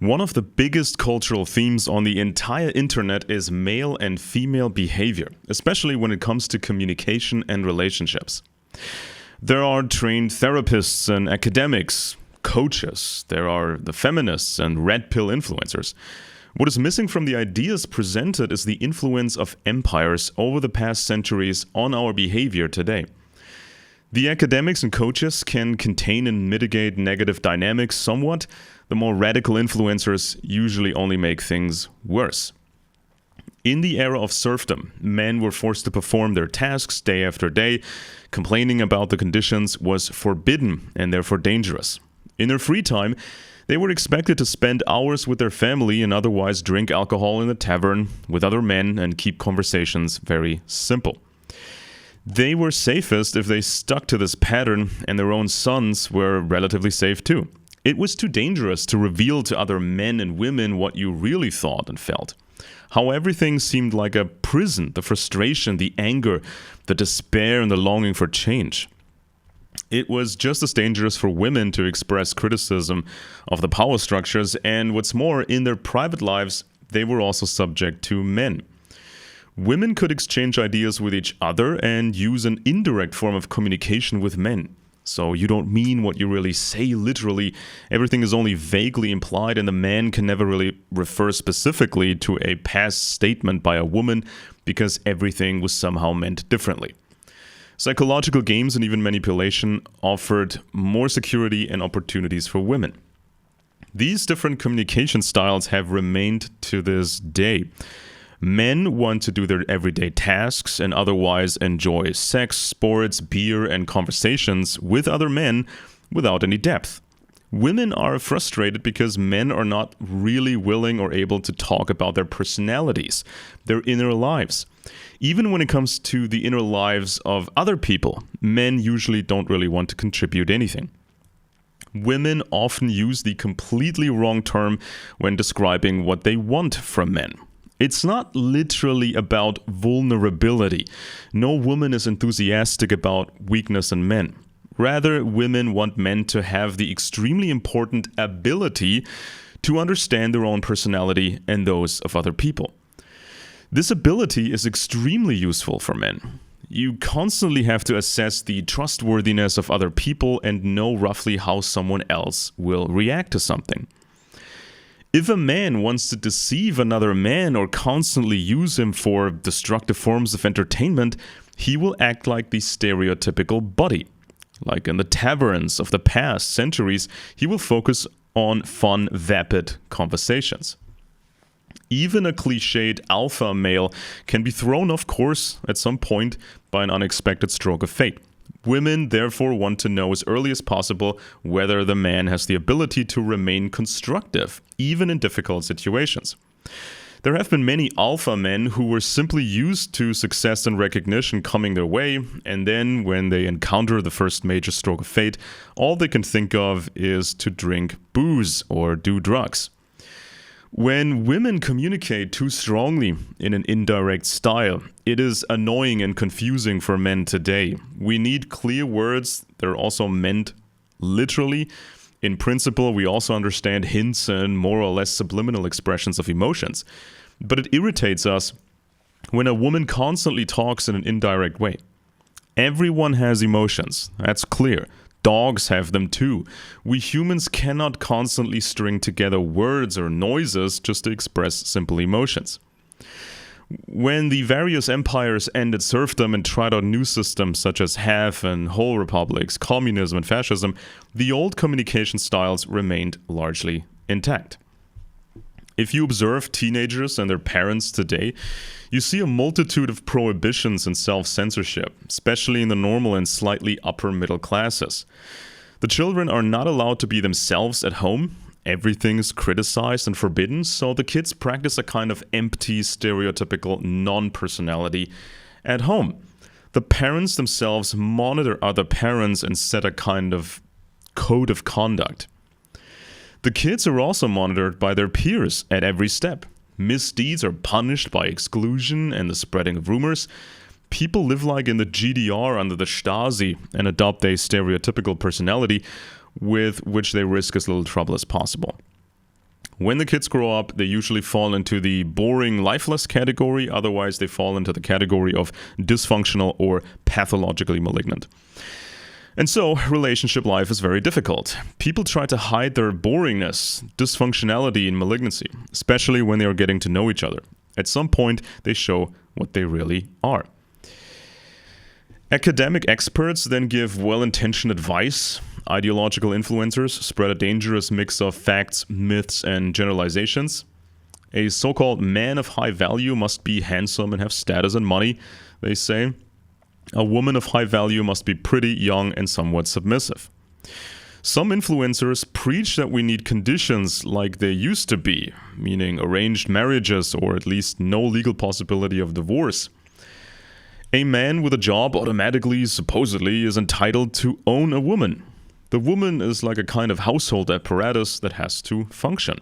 One of the biggest cultural themes on the entire internet is male and female behavior, especially when it comes to communication and relationships. There are trained therapists and academics, coaches, there are the feminists and red pill influencers. What is missing from the ideas presented is the influence of empires over the past centuries on our behavior today. The academics and coaches can contain and mitigate negative dynamics somewhat. The more radical influencers usually only make things worse. In the era of serfdom, men were forced to perform their tasks day after day. Complaining about the conditions was forbidden and therefore dangerous. In their free time, they were expected to spend hours with their family and otherwise drink alcohol in the tavern with other men and keep conversations very simple. They were safest if they stuck to this pattern, and their own sons were relatively safe too. It was too dangerous to reveal to other men and women what you really thought and felt. How everything seemed like a prison, the frustration, the anger, the despair, and the longing for change. It was just as dangerous for women to express criticism of the power structures, and what's more, in their private lives, they were also subject to men. Women could exchange ideas with each other and use an indirect form of communication with men. So you don't mean what you really say literally. Everything is only vaguely implied, and the man can never really refer specifically to a past statement by a woman because everything was somehow meant differently. Psychological games and even manipulation offered more security and opportunities for women. These different communication styles have remained to this day. Men want to do their everyday tasks and otherwise enjoy sex, sports, beer, and conversations with other men without any depth. Women are frustrated because men are not really willing or able to talk about their personalities, their inner lives. Even when it comes to the inner lives of other people, men usually don't really want to contribute anything. Women often use the completely wrong term when describing what they want from men. It's not literally about vulnerability. No woman is enthusiastic about weakness in men. Rather, women want men to have the extremely important ability to understand their own personality and those of other people. This ability is extremely useful for men. You constantly have to assess the trustworthiness of other people and know roughly how someone else will react to something. If a man wants to deceive another man or constantly use him for destructive forms of entertainment, he will act like the stereotypical buddy. Like in the taverns of the past centuries, he will focus on fun, vapid conversations. Even a cliched alpha male can be thrown off course at some point by an unexpected stroke of fate. Women therefore want to know as early as possible whether the man has the ability to remain constructive, even in difficult situations. There have been many alpha men who were simply used to success and recognition coming their way, and then when they encounter the first major stroke of fate, all they can think of is to drink booze or do drugs. When women communicate too strongly in an indirect style, it is annoying and confusing for men today. We need clear words that are also meant literally. In principle, we also understand hints and more or less subliminal expressions of emotions. But it irritates us when a woman constantly talks in an indirect way. Everyone has emotions, that's clear. Dogs have them too. We humans cannot constantly string together words or noises just to express simple emotions. When the various empires ended serfdom and tried out new systems such as half and whole republics, communism and fascism, the old communication styles remained largely intact. If you observe teenagers and their parents today, you see a multitude of prohibitions and self-censorship, especially in the normal and slightly upper middle classes. The children are not allowed to be themselves at home. Everything is criticized and forbidden, so the kids practice a kind of empty, stereotypical non-personality at home. The parents themselves monitor other parents and set a kind of code of conduct. The kids are also monitored by their peers at every step. Misdeeds are punished by exclusion and the spreading of rumors. People live like in the GDR under the Stasi and adopt a stereotypical personality with which they risk as little trouble as possible. When the kids grow up, they usually fall into the boring, lifeless category. Otherwise, they fall into the category of dysfunctional or pathologically malignant. And so, relationship life is very difficult. People try to hide their boringness, dysfunctionality, and malignancy, especially when they are getting to know each other. At some point, they show what they really are. Academic experts then give well-intentioned advice. Ideological influencers spread a dangerous mix of facts, myths, and generalizations. A so-called man of high value must be handsome and have status and money, they say. A woman of high value must be pretty, young, and somewhat submissive. Some influencers preach that we need conditions like they used to be, meaning arranged marriages or at least no legal possibility of divorce. A man with a job automatically, supposedly, is entitled to own a woman. The woman is like a kind of household apparatus that has to function.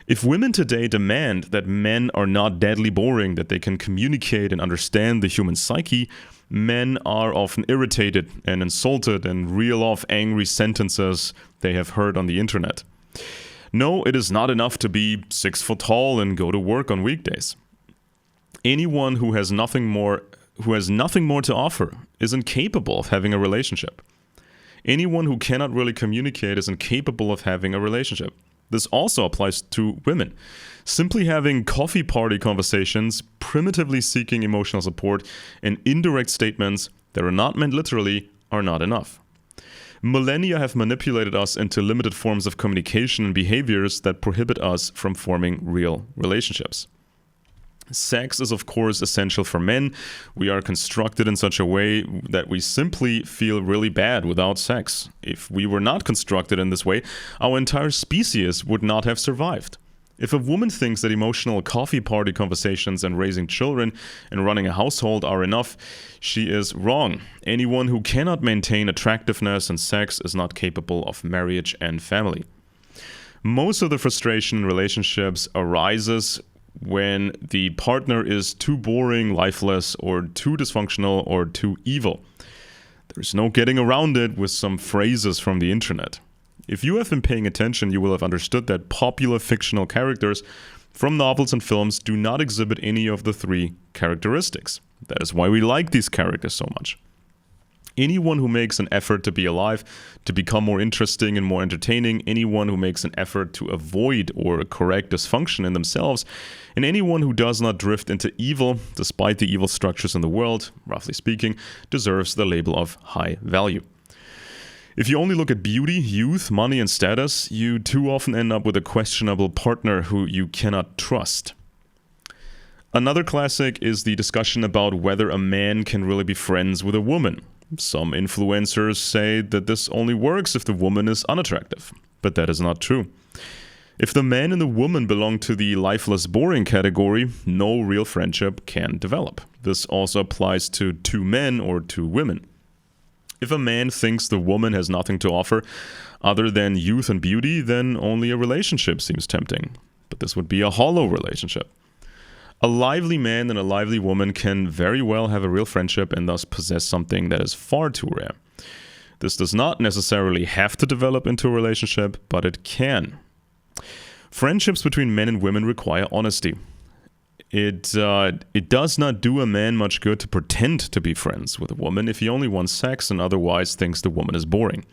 If women today demand that men are not deadly boring, that they can communicate and understand the human psyche, men are often irritated and insulted and reel off angry sentences they have heard on the internet. No, it is not enough to be 6 foot tall and go to work on weekdays. Anyone who has nothing more to offer is incapable of having a relationship. Anyone who cannot really communicate is incapable of having a relationship. This also applies to women. Simply having coffee party conversations, primitively seeking emotional support, and indirect statements that are not meant literally are not enough. Millennia have manipulated us into limited forms of communication and behaviors that prohibit us from forming real relationships. Sex is, of course, essential for men. We are constructed in such a way that we simply feel really bad without sex. If we were not constructed in this way, our entire species would not have survived. If a woman thinks that emotional coffee party conversations and raising children and running a household are enough, she is wrong. Anyone who cannot maintain attractiveness and sex is not capable of marriage and family. Most of the frustration in relationships arises when the partner is too boring, lifeless, or too dysfunctional, or too evil. There's no getting around it with some phrases from the internet. If you have been paying attention, you will have understood that popular fictional characters from novels and films do not exhibit any of the 3 characteristics. That is why we like these characters so much. Anyone who makes an effort to be alive, to become more interesting and more entertaining, anyone who makes an effort to avoid or correct dysfunction in themselves, and anyone who does not drift into evil, despite the evil structures in the world, roughly speaking, deserves the label of high value. If you only look at beauty, youth, money, and status, you too often end up with a questionable partner who you cannot trust. Another classic is the discussion about whether a man can really be friends with a woman. Some influencers say that this only works if the woman is unattractive, but that is not true. If the man and the woman belong to the lifeless, boring category, no real friendship can develop. This also applies to 2 men or 2 women. If a man thinks the woman has nothing to offer other than youth and beauty, then only a relationship seems tempting. But this would be a hollow relationship. A lively man and a lively woman can very well have a real friendship and thus possess something that is far too rare. This does not necessarily have to develop into a relationship, but it can. Friendships between men and women require honesty. It does not do a man much good to pretend to be friends with a woman if he only wants sex and otherwise thinks the woman is boring.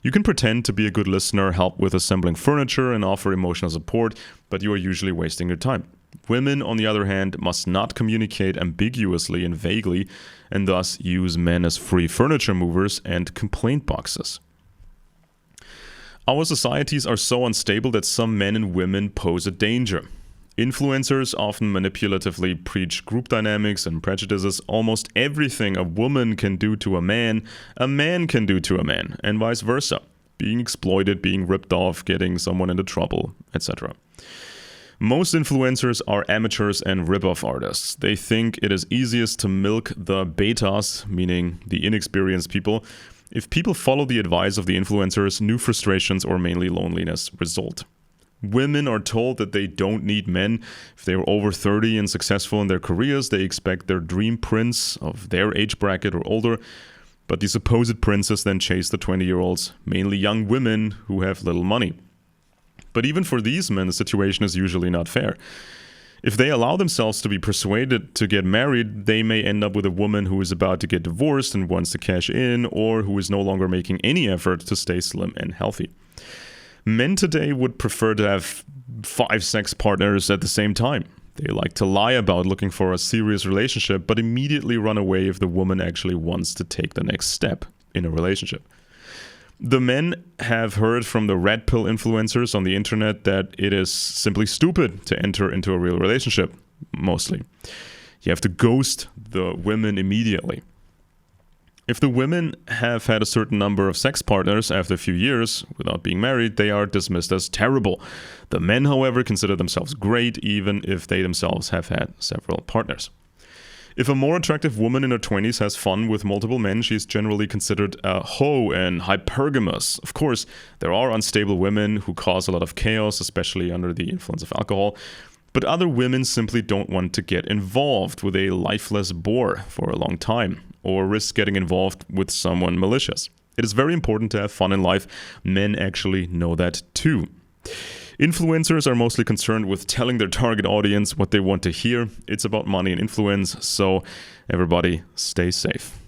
You can pretend to be a good listener, help with assembling furniture, and offer emotional support, but you are usually wasting your time. Women, on the other hand, must not communicate ambiguously and vaguely, and thus use men as free furniture movers and complaint boxes. Our societies are so unstable that some men and women pose a danger. Influencers often manipulatively preach group dynamics and prejudices. Almost everything a woman can do to a man can do to a man, and vice versa. Being exploited, being ripped off, getting someone into trouble, etc. Most influencers are amateurs and rip-off artists. They think it is easiest to milk the betas, meaning the inexperienced people. If people follow the advice of the influencers, new frustrations or mainly loneliness result. Women are told that they don't need men. If they are over 30 and successful in their careers, they expect their dream prince of their age bracket or older. But the supposed princes then chase the 20-year-olds, mainly young women who have little money. But even for these men, the situation is usually not fair. If they allow themselves to be persuaded to get married, they may end up with a woman who is about to get divorced and wants to cash in, or who is no longer making any effort to stay slim and healthy. Men today would prefer to have 5 sex partners at the same time. They like to lie about looking for a serious relationship, but immediately run away if the woman actually wants to take the next step in a relationship. The men have heard from the red pill influencers on the internet that it is simply stupid to enter into a real relationship, mostly. You have to ghost the women immediately. If the women have had a certain number of sex partners after a few years without being married, they are dismissed as terrible. The men, however, consider themselves great, even if they themselves have had several partners. If a more attractive woman in her 20s has fun with multiple men, she's generally considered a hoe and hypergamous. Of course, there are unstable women who cause a lot of chaos, especially under the influence of alcohol. But other women simply don't want to get involved with a lifeless bore for a long time, or risk getting involved with someone malicious. It is very important to have fun in life. Men actually know that too. Influencers are mostly concerned with telling their target audience what they want to hear. It's about money and influence, so everybody stay safe.